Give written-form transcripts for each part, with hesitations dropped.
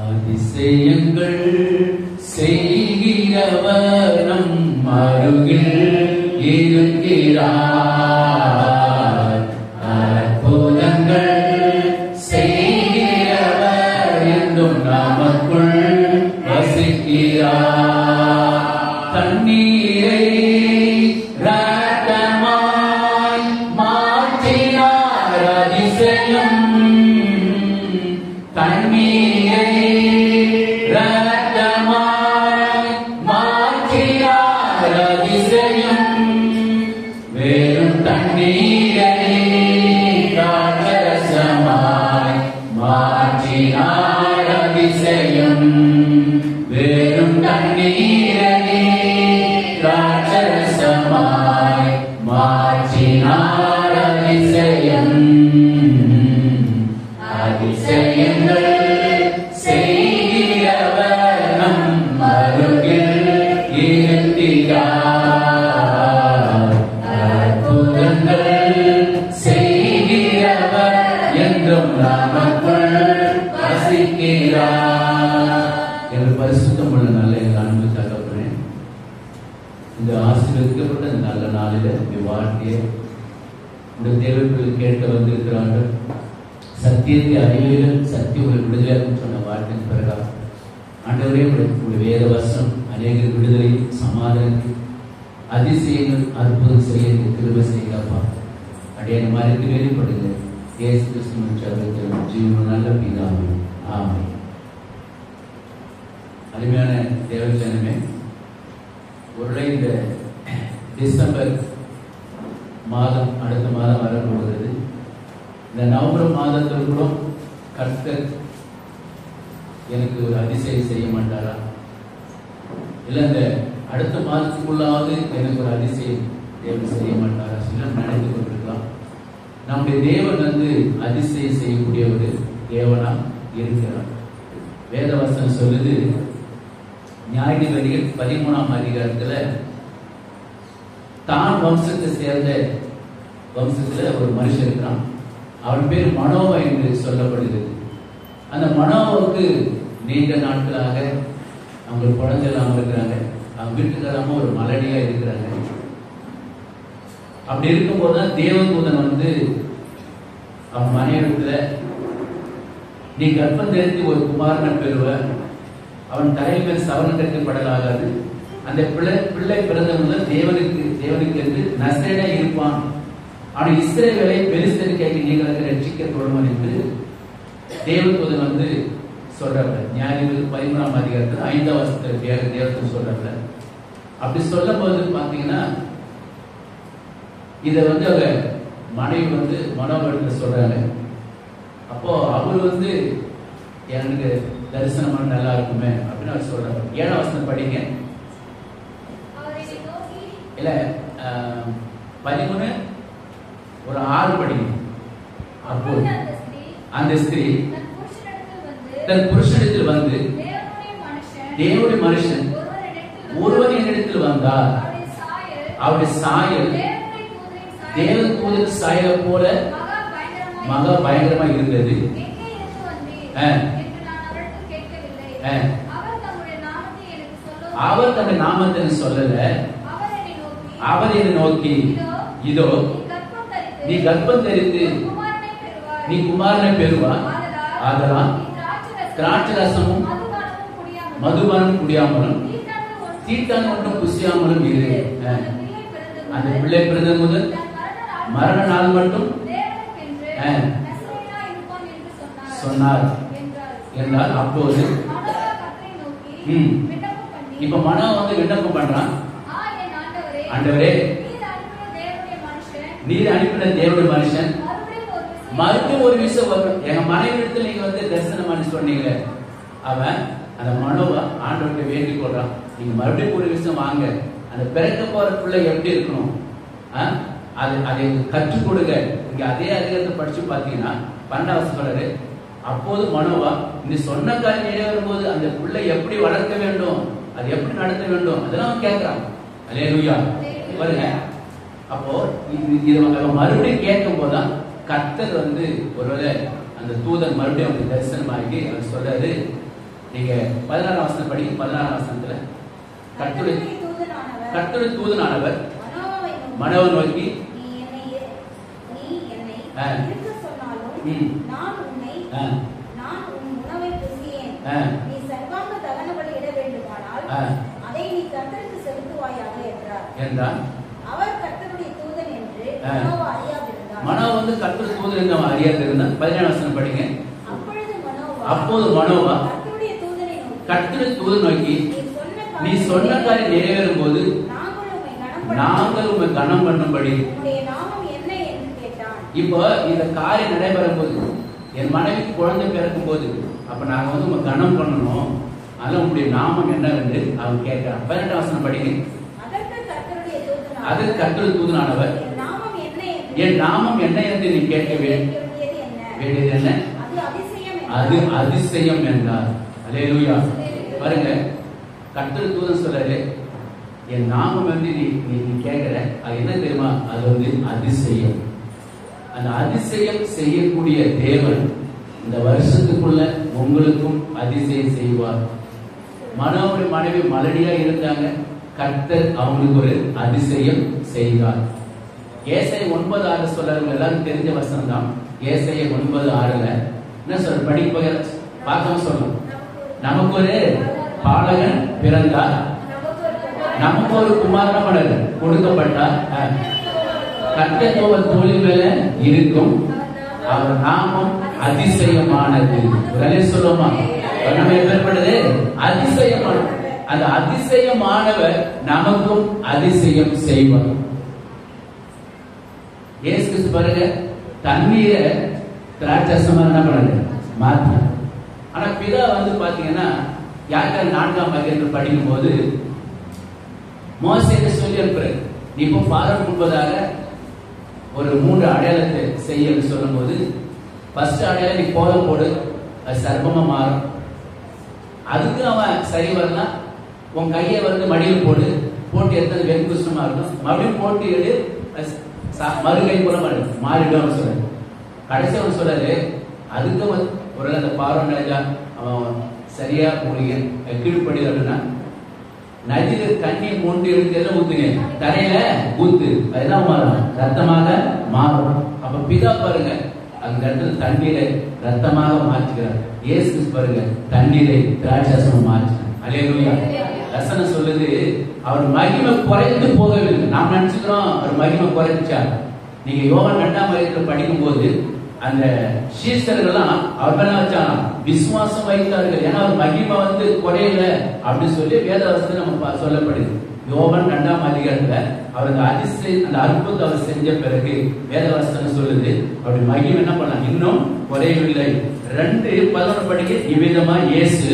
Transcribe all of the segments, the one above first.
அதிசயங்கள் செய்கிறவர் நம் அருகில் இருக்கிறார். அற்புதங்கள் செய்கிறவர் என்றும் நமக்குள் வசிக்கிறார். தண்ணீரை இரத்தமாய் மாற்றினார் அதிசயம். தண்ணீரை இரத்தமாய் மாற்றினார் அதிசயம். வெறும் தண்ணீரை திராட்சரசமாய் மாற்றினார் அதிசயம். வெறும் தண்ணீரை திராட்சரசமாய் மாற்றினார் அதிசயம். அதிசயங்கள் செய்கிறவர் நம் அருகில் இருக்கிறார். அற்புதங்கள் செய்கிறவர் என்றும் நமக்குள் வசிக்கிறார். எங்கள் பரிசுத்தமுள்ள நல்ல எங்கள் அன்பு தகப்பனே, இந்த ஆசீர்வதிக்கப்பட்ட இந்த நல்ல நாளில் இந்த வார்த்தையை இந்த தேவர்கள் கேட்க வந்திருக்கிறார்கள். சத்தியத்தை அறிவியல் சத்திய விடுதலை சொன்ன வார்த்தையின் பிரகாரம் ஆண்டவரே உங்களுடைய வேத வசனம் அநேக விடுதலை சமாதானத்தை அதிசயங்கள் அற்புதம் செய்ய கிருபை செய்யப்பா. அடைய மறைத்து வெளிப்படுங்க. இயேசு கிறிஸ்துவின் ஜீவன் நல்ல பிதாவே, ஆமென். அருமையான தேவஜனமே, ஒருவேளை இந்த டிசம்பர் மாதம் அடுத்த மாதம் வரப்போகிறது. இந்த நவம்பர் மாதத்தில் கூட கர்த்தர் எனக்கு ஒரு அதிசயம் செய்ய மாட்டாரா? இல்லை இந்த அடுத்த மாதத்துக்குள்ளாவது எனக்கு ஒரு அதிசயம் தேவன் செய்ய மாட்டாரா? சில நினைத்து கொண்டிருக்கலாம். நம்முடைய தேவன் அதிசயம் செய்யக்கூடிய ஒரு தேவனா இருக்கிறார். வேதவசனம் சொல்லுது, நியாயாதிபதிகள் 13ஆம் அதிகாரத்துல தான் வம்சத்தை சேர்ந்த வம்சத்துல ஒரு மனுஷன் இருக்கிறான். அவன் பேர் மனோவா என்று சொல்லப்படுகிறது. அந்த மனோவுக்கு நீண்ட நாட்களாக அவங்க குழந்தை இல்லாம இருக்கிறாங்க. அவங்க வீட்டுக்காரமா ஒரு மலடியா இருக்கிறாங்க. அப்படி இருக்கும்போதுதான் தேவதூதன் அவன் மனைவிடத்துல, நீ கர்ப்பம் தெரிந்து ஒரு குமாரனை பெறுவ, அவன் தலையில் மேல் சவரன் கட்டப்படலாகாது. அந்த பிள்ளை பிறந்தவங்க தேவனுக்கு என்று நசரேனா இருப்பான். அவன் இஸ்ரவேலை பெலிஸ்தருக்காக நீங்கள் ரட்சிக்கப்படுவான் என்று தேவதூதன் சொல்றாங்க. நியாயாதிபதிகள் 13ஆம் அதிகாரத்தில் 5ஆம் வசனத்தில் தேவதூதன் சொல்றாங்க. அப்படி சொல்லும் போது பாத்தீங்கன்னா இத அவ மனைவி மனோவரத்துல சொல்றாங்க. அப்போ அவரு எனக்கு தரிசனம் நல்லா இருக்குமே அப்படின்னு அவர் சொல்றாங்க. 7ஆம் வசனம் படிங்க. இல்ல 13 ஒரு 6 படிங்க. அப்போ அந்த ஸ்திரீ தன் புருஷனிடத்தில் தேவனுடைய மனுஷன் ஒருவரின் இடத்தில் வந்தார். அவருடைய சாயல் தேவன் தூதன் சாயலை போல மகா பயங்கரமா இருந்தது. அவர் தம்முடைய நாமத்தை சொல்லல. அவர் என்னை நோக்கி, இதோ நீ கர்ப்பம் தரித்து நீ குமாரனை பெறுவாய். ஆதலால் திராட்சரசமும் மதுபானம் குடியாமலும் தீட்டான் ஒன்றும் புசியாமலும் இரு. அந்த பிள்ளை பிறந்த முதல் மரண நாள் மட்டும் சொன்னார் என்றால், அப்போது இப்ப மனம் விண்ணப்பம் பண்றான். ஆண்டவரே, நீர் அனுப்பின தேவனுடைய மனுஷன் மறுபடியும் ஒரு விஷயம் வரும். எங்க மனைவி இடத்துல நீங்க தரிசனம் பண்ணி சொன்னீங்க. அவன் அந்த மனோவை ஆண்டவர்கிட்ட வேண்டிக் கொள்றான். நீங்க மறுபடியும் ஒரு விஷயம் வாங்க, அந்த பிறக்க போற பிள்ளை எப்படி இருக்கணும் அதை கற்றுக் கொடுங்க. இங்க அதே அதிகாரத்தை படிச்சு பாத்தீங்கன்னா 12ஆம் சொல்றாரு, அப்போது மனோவா நீ சொன்ன காரியம் நிறைவேறும் போது அந்த பிள்ளை எப்படி வளர்க்க வேண்டும், அது எப்படி நடத்த வேண்டும், அதெல்லாம் கேட்கிறான். அல்லேலூயா. பாருங்க, அப்போ இது மறுபடியும் கேட்கும் போதுதான் கர்த்தர் ஒருவேளை அந்த தூதன் மறுபடியும் அவனுக்கு தரிசனம் ஆகி அவர் சொல்றாரு, நீங்க 16ஆம் வசனம் படி. 16ஆம் வசனத்துல கர்த்தருடைய தூதனானவர் மனோவை நோக்கி என்றார். அவர் கர்த்தருடைய தூதன் என்று மனோ வந்து கர்த்தருடைய தூதன் என்று அவன் அறியாது இருந்தான். 17ஆம் வசனம் படிங்க. அப்போது மனோவா கர்த்தருடைய தூதன் நோக்கி, நீ சொன்ன காரியம் நிறைவேறும் போது நாங்கள் உண்மை கனம் பண்ணும்படி. இப்போ இந்த காரியம் நடைபெறும் போது, என் மனைவிக்கு குழந்தை பிறக்கும் போது, அப்ப நாங்க வந்து உங்க கனம் பண்ணணும், அதனால உங்களுடைய நாமம் என்னவென்று அவன் கேட்கிறான். 18ஆம் வசனம் படிங்க. அதற்கு கர்த்தருடைய தூதனானவர், என் நாமம் என்ன என்று நீ கேட்க வேண்டியது என்ன? அது அதிசயம் என்றார். அல்லேலூயா. பாருங்க, கர்த்தருடைய தூதன் சொல்றாரு, என் நாமம் வந்து நீ கேட்கிற, அது என்ன தெரியுமா? அது வந்து அதிசயம். அந்த அதிசயம் செய்யக்கூடிய தேவன் இந்த வருஷத்துக்குள்ள உங்களுக்கும் அதிசயம் செய்வார். மனோவுடைய மனைவி மலடியா இருந்தாங்க, கர்த்தர் அவங்களுக்கு ஒரு அதிசயம் செய்தார். ஏசாயா 9:6 சொல்றாங்க, எல்லாரும் தெரிஞ்ச வசனம் தான். ஏசாயா 9:6 என்ன சொல்ற? படிப்பக பார்க்காம சொல்லணும். நமக்கு ஒரு பாலகன் பிறந்தார், நமக்கு ஒரு குமாரன் கொடுக்கப்பட்டார், கர்த்தர் தோளின் மேல இருக்கும், அவர் நாமம் அதிசயமானது. சொல்லுமா? நம்ம ஏற்பட்டது அதிசயமான. அந்த அதிசயமானவர் நமக்கும் அதிசயம் செய்வார். இயேசு கிறிஸ்து பாருங்க, தண்ணீரை திராட்சரசமா என்ன பண்ணாரு? மாத்தினார். ஆனா பிதா வந்து பாத்தீங்கன்னா, யாக்கோபு 4ஆம் அதிகாரத்தில் படிக்கும் போது மோசே சொல்லி இருக்கிறார், நீ இப்போ பார்வோன் முன்பதாக ஒரு 3 அடையாளத்தை செய்ய சொல்லும் போது, ஃபர்ஸ்ட் அடையாளம் நீ கோலம் போடு, அது சர்ப்பமா மாறும். அதுக்கு அவன் சரி வரலாம், உன் கையை வந்து மடியில் போட்டு எடுத்தது வெண்குஷ்டமா இருக்கும், மறுபடியும் போட்டு எடு, மறுகை போல மாறிடும் சொல்ற. கடைசி அவன் சொல்றாரு, அதுக்கு ஒரு அந்த பார்வோன் ராஜா அவன் சரியா உங்களுக்கு கீழ்படி அப்படின்னா, நதியில தண்ணி மூண்டு எடுத்து எல்லாம் ஊத்துங்க, தரையில ஊத்து, அதெல்லாம் மாறும், ரத்தமாக மாறும். அப்ப பிதா பாருங்க, அந்த இடத்துல தண்ணீரை ரத்தமாக மாற்றுகிறார். இயேசு பாருங்க, தண்ணீரை திராட்சரசமா மாற்றினார். அல்லேலூயா. வசனம் சொல்லுது, அவர் மகிமை குறைந்து போகவில்லை. நாம் நினைச்சுக்கிறோம் அவர் மகிமை குறைஞ்சா. நீங்க யோவான் 2ஆம் அதிகாரத்தில் படிக்கும் போது அந்த சீஷர்கள் அவர் மேல வச்சாங்க, விசுவாசம் வைத்தார்கள், ஏன்னா அவர் மகிமை வந்து குறையல அப்படின்னு சொல்லி வேதவசனத்துல நம்ம சொல்லப்படுது. யோவான் 2ஆம் அதிகாரத்துல அவருக்கு அதிசயம், அந்த அற்புதத்தை அவர் செஞ்ச பிறகு வேதவசனம் சொல்லுது, அவருடைய மகிமை என்ன பண்ணலாம், இன்னும் குறையவில்லை. 2:11 படிக்க, இவ்விதமா இயேசு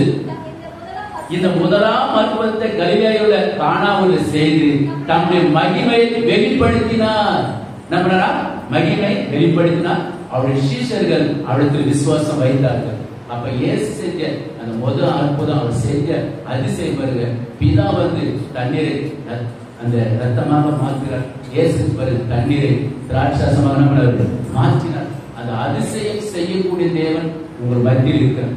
இந்த முதலாம் அற்புதத்தை கலிலேயாவுல கானாவில் செய்து தம்முடைய மகிமையை வெளிப்படுத்தினார். நம்மளா மகிமை வெளிப்படுத்தினார். அவருடைய சீஷர்கள் அவரிடத்தில் விசுவாசம் வைத்தார்கள். அப்ப இயேசு செஞ்ச அந்த முதல் அற்புதம், அவர் செஞ்ச அதிசயம் பாருங்க. பிதா வந்து தண்ணீரை அந்த ரத்தமாக மாற்றுகிறார். இயேசு பாருங்க, தண்ணீரை திராட்சரசமாக மாற்றினார். அந்த அதிசயம் செய்யக்கூடிய தேவன் உங்கள் மத்தியில் இருக்கிறார்.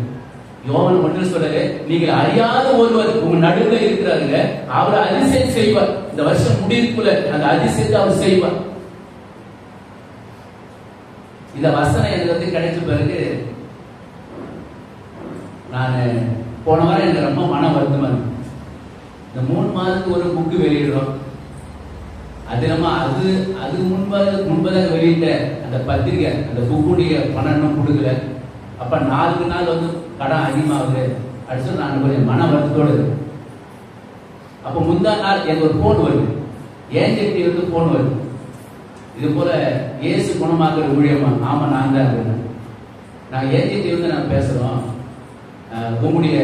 யோவான் 1 சொல்றாரு, நீங்கள் அறியாத ஒருவர் உங்க நடுவில் இருக்கிறாருங்க, அவர் அதிசயம் செய்வார். இந்த வருஷம் முடிவுக்குள்ள அந்த அதிசயத்தை அவர் செய்வார். இந்த வசனம் எனக்கு வந்து கிடைச்ச பிறகு நான் போன வாரம் எனக்கு ரொம்ப மன வருத்தமா இருக்கு. இந்த 3 மாதத்துக்கு ஒரு புக்கு வெளியிடுறோம். அது நம்ம அது முன்பதாக வெளியிட்ட அந்த பத்திரிகை, அந்த புக்குடைய பணம் கொடுக்கல. அப்ப 4 நாள் வந்து கடன் அதிகமாகுது அப்படின்னு நான் கொஞ்சம் மன வருத்தத்தோடு இருக்கு. அப்ப முந்தா நாள் எனக்கு ஒரு போன் வருது, ஏஞ்செட்டி வந்து போன் வருது, இது போல இயேசு குணமாக்குற ஊழியமா? ஆமா, நான் தான் இருக்கேன். நான் ஏஞ்செட்டி வந்து நான் பேசுறோம், உங்களுடைய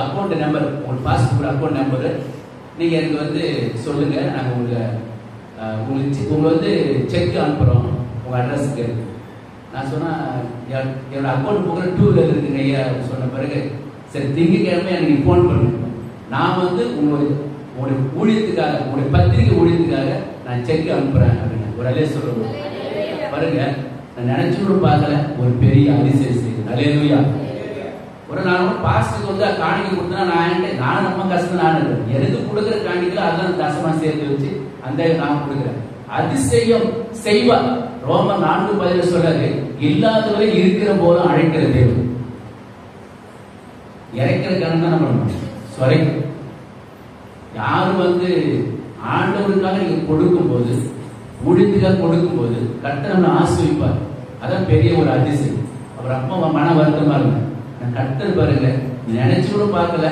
அக்கௌண்ட் நம்பர், உங்க பாஸ்புக் அக்கௌண்ட் நம்பர் நீங்க எனக்கு வந்து சொல்லுங்க, நாங்க உங்களுக்கு வந்து செக் அனுப்புறோம் உங்க அட்ரஸுக்கு. நான் சொன்னா, என்னோட அக்கௌண்ட் புக்கில் 2 வீலர் இருக்குங்க ஐயா சொன்ன பிறகு, சரி திங்கக்கிழமை எனக்கு ஃபோன் பண்ணுங்க, நான் வந்து உங்களுடைய ஊழியத்துக்காக, உங்களுடைய பத்திரிகை ஊழியத்துக்காக நான் செக் அனுப்புறேன் அப்படின்னு ஒரு அலைய சொல்லுவோம். பாருங்க, நான் நினைச்சு கூட பார்க்கல, ஒரு பெரிய அதிசயம் செய்யுது. அல்லேலூயா. ஒரு நானும் பாஸ்டருக்கு வந்து காணிக்கை கொடுத்தா நான் நம்ம கஷ்டம் நான் எனக்கு கொடுக்குற காணிக்கை அதான் தசமா சேர்த்து வச்சு அந்த நான் கொடுக்குறேன். அதிசயம் செய்வார். ரோமர் 4:10 சொல்றாரு, இல்லாதவரை இருக்கிற போதும் அழைக்கிற தேவன். இறைக்கிற கணக்கு தான் நம்ம சொரைக்கும். யாரு வந்து ஆண்டவருக்காக நீங்க கொடுக்கும் போது, ஊழியத்துக்காக கொடுக்கும் போது கர்த்தர் நம்மளை ஆசீர்வதிப்பார். அதான் பெரிய ஒரு அதிசயம். அவர் அப்பா மன வருத்தமா இருங்க, நான் கர்த்தர் பாருங்க நினைச்சு கூட பார்க்கல,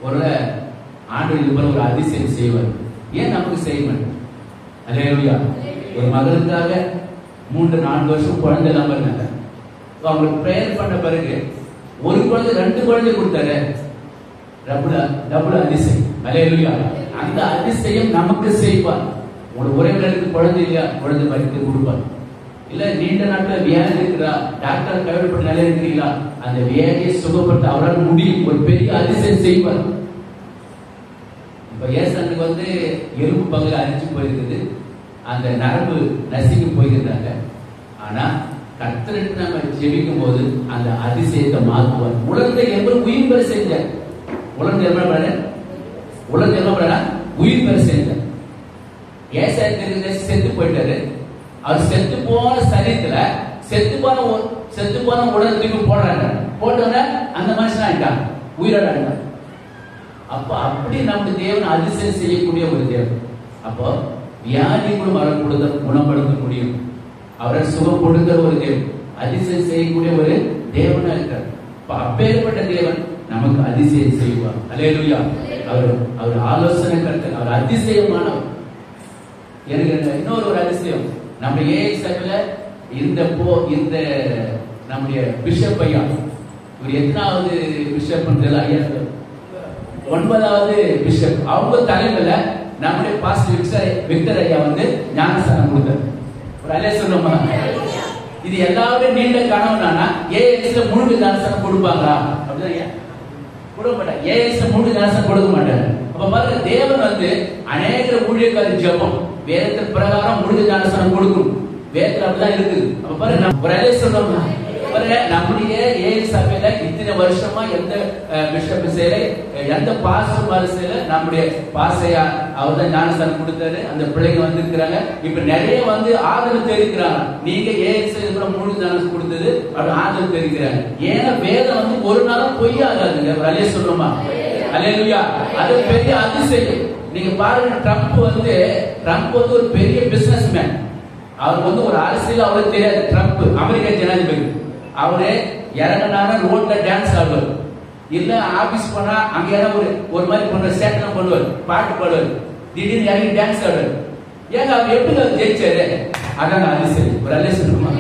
ஒரு ஆண்டவர் இது போல ஒரு அதிசயம் செய்வார். ஏன் நமக்கு செய்ய மாட்டேன்? அல்லேலூயா. ஒரு மகளுக்காக 3-4 வருஷம் குழந்தை இல்லாம இருந்தாங்க. அவங்களுக்கு பிரேயர் பண்ண பிறகு ஒரு குழந்தை 2 குழந்தை கொடுத்தாரு. டபுள் அதிசயம். அல்லேலூயா. அந்த அதிசயம் நமக்கு செய்வார். ஒரு உறவினருக்கு குழந்தை இல்லையா, குழந்தை பறித்து கொடுப்பார். இல்ல நீண்ட நாட்கள் வியாதி இருக்கிறா, டாக்டர் கைவிடப்பட்ட நிலை இருக்கிறீங்களா, அந்த வியாதியை சுகப்படுத்த அவரால் முடியும். ஒரு பெரிய அதிசயம் செய்வார். இப்ப ஏசனுக்கு வந்து எலும்பு பகுதியில் அரிச்சு போயிருக்குது, அந்த நரம்பு நசுக்கி போயிருந்தாங்க. ஆனா கர்த்தருக்கு நம்ம ஜெபிக்கும் போது அந்த அதிசயத்தை மாற்றுவார். உலர்ந்த எலும்பு உயிர் பெற செஞ்சார். உலர்ந்த எலும்பு உயிர் பெற செஞ்சார். ஏசாயத்திற்கு செத்து போயிட்டாரு. அவர் செத்து போன சரீரத்துல செத்து போன உடலுக்கு போடுறாங்க. போட்டோன்னா அந்த மனுஷன் ஆயிட்டான், உயிரோட ஆயிட்டான். அப்ப அப்படி நம்ம தேவன் அதிசயம் செய்யக்கூடிய ஒரு தேவன். அப்போ வியாதி கூட வரக்கூடாத குணப்படுத்த முடியும். அவரை சுகம் கொடுக்கிற ஒரு தேவன், அதிசயம் செய்யக்கூடிய ஒரு தேவனா இருக்கார். அப்பேற்பட்ட தேவன் நமக்கு அதிசயம் செய்வார். அல்லேலூயா. அவர் ஆலோசனை கர்த்தர், அவர் அதிசயமானவர். எனக்கு இன்னொரு அதிசயம், நம்ம ஏஎஸ்எம்ல இந்த நம்முடைய பிஷப் ஐயா, இவர் எத்தனாவது பிஷப் ஐயா, 9வது பிஷப். அவங்க தலைமையில நம்முடைய பாஸ்டர் விக்டர் ஐயா வந்து ஞானஸ்தானம் கொடுத்தார். ஒரு அலைய சொன்னோமா, இது எல்லாரும் நீண்ட கனவுனா ஏஎஸ்ல முழு ஞானஸ்தானம் கொடுப்பாங்களா? அப்படிதான் கொடுக்க மாட்டாங்க. ஏஎஸ்ல முழு ஞானஸ்தானம் கொடுக்க மாட்டாங்க. அப்ப பாருங்க, தேவன் வந்து அநேக ஊழியக்காரி ஜெபம் வேதத்தின் பிரகாரம் முழு ஞானஸ்தானம் கொடுக்கும். வேதத்துல அப்படிதான் இருக்குது. அப்ப பாருங்க, ஒரு அலைய சொன்னோம்னா நம்முடைய ஏஎஸ் சபையில இத்தனை வருஷமா எந்த பிஷப் செய்யல, எந்த பாஸ்டர் செய்யல, நம்முடைய பாசையா அவர் தான் ஞானஸ்தானம் கொடுத்தாரு. அந்த பிள்ளைங்க வந்து இருக்கிறாங்க. இப்ப நிறைய வந்து ஆதரவு தெரிவிக்கிறாங்க. நீங்க ஏஎஸ் முழு ஞானஸ்தானம் கொடுத்தது அப்படி ஆதரவு தெரிவிக்கிறாங்க. ஏன்னா வேதம் வந்து ஒரு நாளும் பொய்யாகாதுங்க. ஒரு அலைய சொல்றோமா? அல்லேலூயா. அது பெரிய அதிசயம். நீங்க பாருங்க, ட்ரம்ப் வந்து ஒரு பெரிய பிசினஸ் மேன். அவருக்கு வந்து ஒரு அரசியல் அவருக்கு தெரியாது. ட்ரம்ப் அமெரிக்க ஜனாதிபதி. அவரு இறங்கினாலும் ரோட்ல டான்ஸ் ஆடுவார். இல்ல ஆபீஸ் போனா அங்க ஒரு மாதிரி பண்ற சேட்டம் பண்ணுவார், பாட்டு பாடுவார், திடீர்னு இறங்கி டான்ஸ் ஆடுவார். ஏங்க அவர் எப்படி அவர் ஜெயிச்சாரு? அதான் அதிசயம். ஒரு அதிசயம்.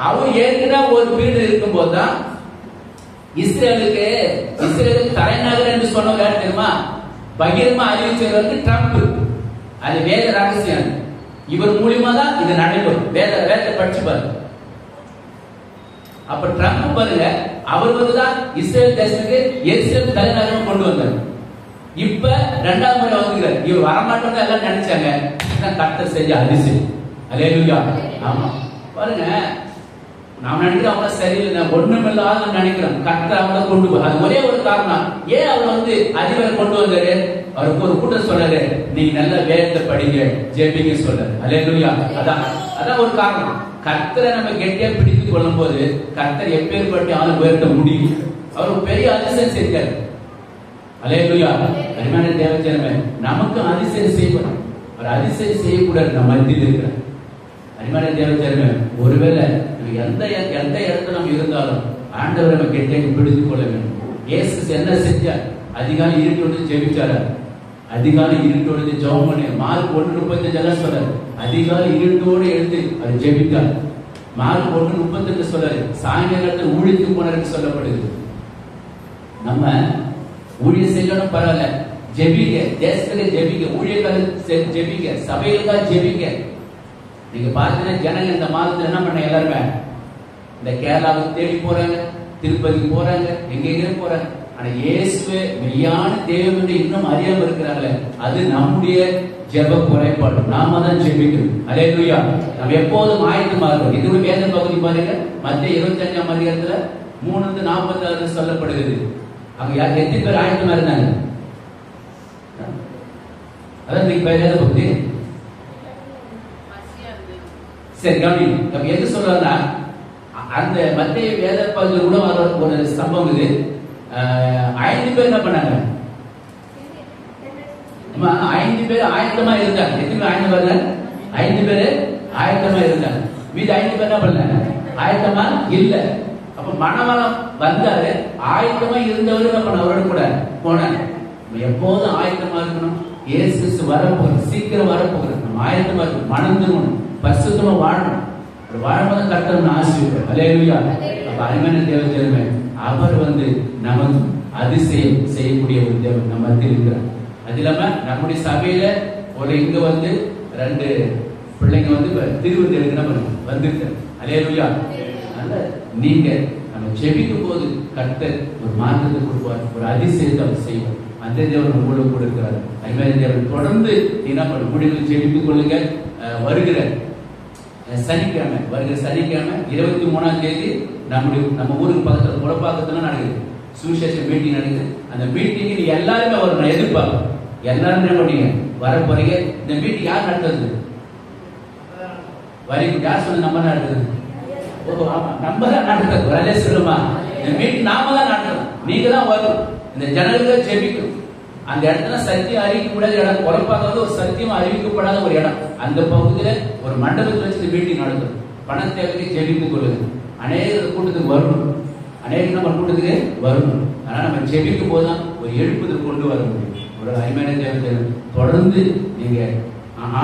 அவர் ஏற்கனவே ஒரு பீரியட் இருக்கும் போதுதான் இஸ்ரேலுக்கு தலைநகர் என்று சொன்னவர் யாரு தெரியுமா? பகிரமா அறிவிச்சவர் வந்து ட்ரம்ப். அது வேத ரகசியம். இவர் மூலியமா தான் இது நடைபெறும். வேத படிச்சு பாருங்க. அப்ப ட்ரம்ப் பாருங்க, அவர் வந்துதான் இஸ்ரேல் தேசத்துக்கு எருசலேம் தலைநகரம் கொண்டு வந்தார். இப்ப 2வது முறை வந்துக்கிறார். இவர் வரமாட்டோம் எல்லாம் நினைச்சாங்க. கர்த்தர் செஞ்ச அதிசயம். அல்லேலூயா. ஆமா பாருங்க, நாம் நினைக்கிறோம் அவங்கள சரியில்லை, ஒண்ணுமில்லாத நினைக்கிறோம். கர்த்தர் அவங்கள கொண்டு போய், அது ஒரே ஒரு காரணம். ஏன் அவர் வந்து அதிபரை கொண்டு வந்தாரு? அவருக்கு ஒரு கூட்டம் சொல்றாரு, நீங்க நல்ல வேதத்தை படிங்க, ஜெபிங்க சொல்றாரு. அல்லேலூயா. அதான் ஒரு காரணம். கர்த்தரை நம்ம கெட்டியா பிடித்துக் கொள்ளும் போது கர்த்தர் எப்பேற்பட்ட ஆளு உயர்த்த முடியும். அவர் பெரிய அதிசயம் செஞ்சார். அல்லேலூயா. அருமையான தேவஜனமே, நமக்கு அதிசயம் செய்யணும். ஒரு அதிசயம் செய்யக்கூடாது. நம்ம மத்தியில் இருக்கிற அருமையான தேவஜனமே, ஒருவேளை எந்த இடத்துல நம்ம இருந்தாலும் ஆண்டவரை நம்ம கெட்டியாக பிடித்துக் கொள்ள வேண்டும். இயேசு என்ன செஞ்சார்? அதிகாலை இருட்டோடு ஜெபிச்சாரு. அதிகாலை இருட்டோடு ஜெபம் பண்ணி மார்க் 1:35 சொல்றாரு. அதிகாலை இருட்டோடு எழுந்து அவர் ஜெபித்தார். மார்க் 1:38 சொல்றாரு. சாயங்காலத்தில் ஊழியத்துக்கு போனாருக்கு சொல்லப்படுது. நம்ம ஊழியம் செய்யணும் பரவாயில்ல, ஜெபிங்க, தேசத்துல ஜெபிங்க, ஊழியக்காரர் ஜெபிங்க, சபைகளுக்காக ஜெபிங்க. நீங்க பாத்தீங்கன்னா ஜனங்க இந்த மாதத்துல என்ன பண்ண, எல்லாருமே இந்த கேரளாவுக்கு தேடி போறாங்க, திருப்பதிக்கு போறாங்க, எங்க போறாங்க. ஆனா இயேசுவே மெய்யான தேவன் இன்னும் அறியாம இருக்கிறாங்களே, அது நம்முடைய ஜெப குறைபாடு. நாம தான் ஜெபிக்கணும். அல்லேலூயா. நம்ம எப்போதும் ஆயத்தமா இருக்கணும். இது ஒரு வேத பகுதி பாருங்க, மத்திய 25ஆம் அதிகாரத்துல 3:46 சொல்லப்படுகிறது. அங்க யார் எத்தனை பேர் ஆயத்தமா இருந்தாங்க? அதான் நீங்க வேத பக்தி. சரி கவனி, எது சொல்றாருன்னா அந்த மத்திய வேத பகுதியில் கூட ஒரு சம்பவம் இது. 5 பேர் என்ன பண்ணாங்க? 5 பேர் ஆயத்தமா இருந்தாங்க. எத்தனை ஆயத்தமா இருந்தாங்க? 5 பேர் ஆயத்தமா இருந்தாங்க. மீது 5 பேர் என்ன பண்ணாங்க? ஆயத்தமா இல்ல. அப்ப மணமலம் வந்தாரு, ஆயத்தமா இருந்தவரு என்ன பண்ண அவரோட கூட போனாங்க. எப்போதும் ஆயத்தமா இருக்கணும். இயேசு வரப்போகுது, சீக்கிரம் வரப்போகுது. நம்ம ஆயத்தமா இருக்கணும், மணந்துடணும், பரிசுத்தமா வாழணும். வாழ்வதை கர்த்தர் ஆசீர்வாதம். அல்லேலூயா. அப்ப அருமையான தேவஜனமே, அவர் நமக்கு அதிசயம் செய்யக்கூடிய ஒரு தேவன் நம்ம மத்தியில் இருக்கிறார். அது இல்லாம நம்முடைய சபையில ஒரு இங்க 2 பிள்ளைங்க திருவண்ணாமலை வந்திருக்காங்க. அல்லேலூயா. அதனால நீங்க நம்ம ஜெபிக்கும் போது கர்த்தர் ஒரு மாற்றத்தை கொடுப்பார், ஒரு அதிசயத்தை அவர் செய்வார். அந்த தேவன் உங்களுக்கு கூட இருக்கிறார். அருமையான தேவன் தொடர்ந்து என்ன பண்ண முடிவு ஜெபித்துக் கொள்ளுங்க. வருகிற சனிக்கிழமை 23ஆம் தேதி நம்ம ஊருக்கு பக்கத்துல குளப்பாக்கத்துல நடக்குது சுவிசேஷ மீட்டிங் நடக்குது. அந்த மீட்டிங் நீங்க எல்லாருமே வரணும். நான் எதிர்பார்ப்பேன் எல்லாரும் என்ன பண்ணீங்க வர போறீங்க. இந்த மீட்டிங் யார் நடத்துறது? வரைக்கும் யார் சொன்ன நம்ம நடத்துறது? நம்ம தான் நடத்துறது. வரலே சொல்லுமா, இந்த மீட்டிங் நாம தான் நடத்துறோம். நீங்க தான் வரும். இந்த ஜனங்கள் ஜெபிக்கும். அந்த இடத்துல சத்தியம் அறிவிக்கப்படாத இடம். குழப்பாக ஒரு சத்தியம் அறிவிக்கப்படாத ஒரு இடம். அந்த பகுதியில ஒரு மண்டபத்தில் வச்சு மீட்டிங் நடத்தும். பண தேவைக்கு ஜெபித்துக் கொள்ளுது. அநேக கூட்டத்துக்கு வரணும். அநேக நம்ம கூட்டத்துக்கு வரணும். ஆனா நம்ம ஜெபிக்கும் போதுதான் ஒரு எழுப்புதல் கொண்டு வர முடியும். ஒரு அருமையான தேவத்தை தொடர்ந்து நீங்க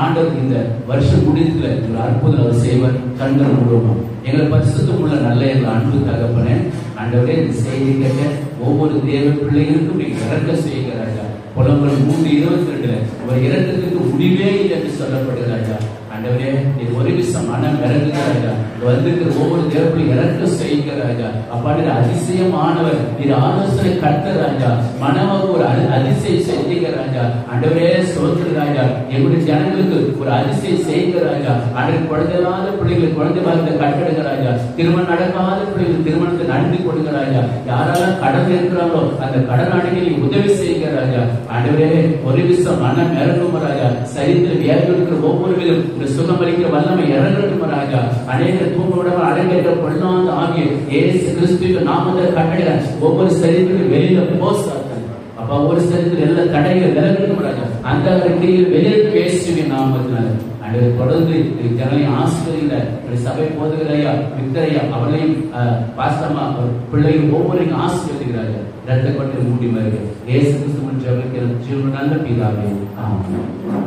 ஆண்டவர் இந்த வருஷம் முடித்துல ஒரு அற்புதம் அவர் செய்வார். கண்கள் மூலமாக எங்களை பரிசுத்தம் உள்ள நல்ல எங்கள் அன்பு தகப்பனே, ஆண்டவரே இந்த செய்தி கேட்ட ஒவ்வொரு தேவ பிள்ளைகளுக்கும் நீங்க இறக்க செய்கிறாங்க. புலம்பல் 3:22 ஒரு இரக்கத்துக்கு முடிவே இல்லை என்று சொல்லப்படுகிறாங்க. ஆண்டவரே இது ஒரு விஷயம் மனம் இறங்குகிறாங்க. வந்திருக்கிற ஒவ்வொரு தேவர்களையும் இறக்க செய்கிறாங்க. அப்பாடி அதிசயமானவர், இது ஆலோசனை கட்டுறாங்க. மனமாக ஒரு அதிசயம் செய்கிறாங்க. ஆண்டவரே ஸ்தோத்திரராஜா, எங்களுடைய ஜனங்களுக்கு ஒரு அதிசயம் செய்கிறாங்க. ஆண்டவர் குழந்தையில்லாத பிள்ளைகளுக்கு குழந்தை வாழ்க்கை கட்டடுகிறாங்க. திருமணம் நடக்காத பிள்ளைகளுக்கு திருமணத்தை நடத்தி கொடுக்கிறாங்க. யாரெல்லாம் கடன் இருக்கிறாங்களோ அந்த கடன் அடைக்க உதவி செய்கிறாங்க. ஆண்டவரே ஒரு விஷயம் மனம் இறங்கும் ராஜா. சரித்திர வியாதி இருக்கிற ஒவ்வொருவரும் சுகம் அளிக்கிற வல்லமை இறங்கட்டும் ராஜா. அநேக தூங்க விடாமல் அடங்கிட்ட பொல்லாத ஆகிய இயேசு கிறிஸ்துவின் நாமத்தை கட்டளையிட ஒவ்வொரு சரித்திரம் வெளியில போஸ்டார்கள். அப்ப ஒரு சரித்திரம் எல்லா தடைகள் விலகட்டும் ராஜா. அந்த கிரியில் வெளியிட்டு இயேசுவின் நாமத்தினால அன்றைய தொடர்ந்து ஜனங்களை ஆசிரியர்கள சபை போதுகிறையா விக்தரையா அவர்களையும் பாஸ்தமா பிள்ளைகள் ஒவ்வொருக்கும் ஆசீர்வதிக்கிறார்கள். இரத்த கொண்டு மூடி வருகிறது. இயேசு கிறிஸ்து ஜீவன் நல்ல பிதாவே ஆமென்.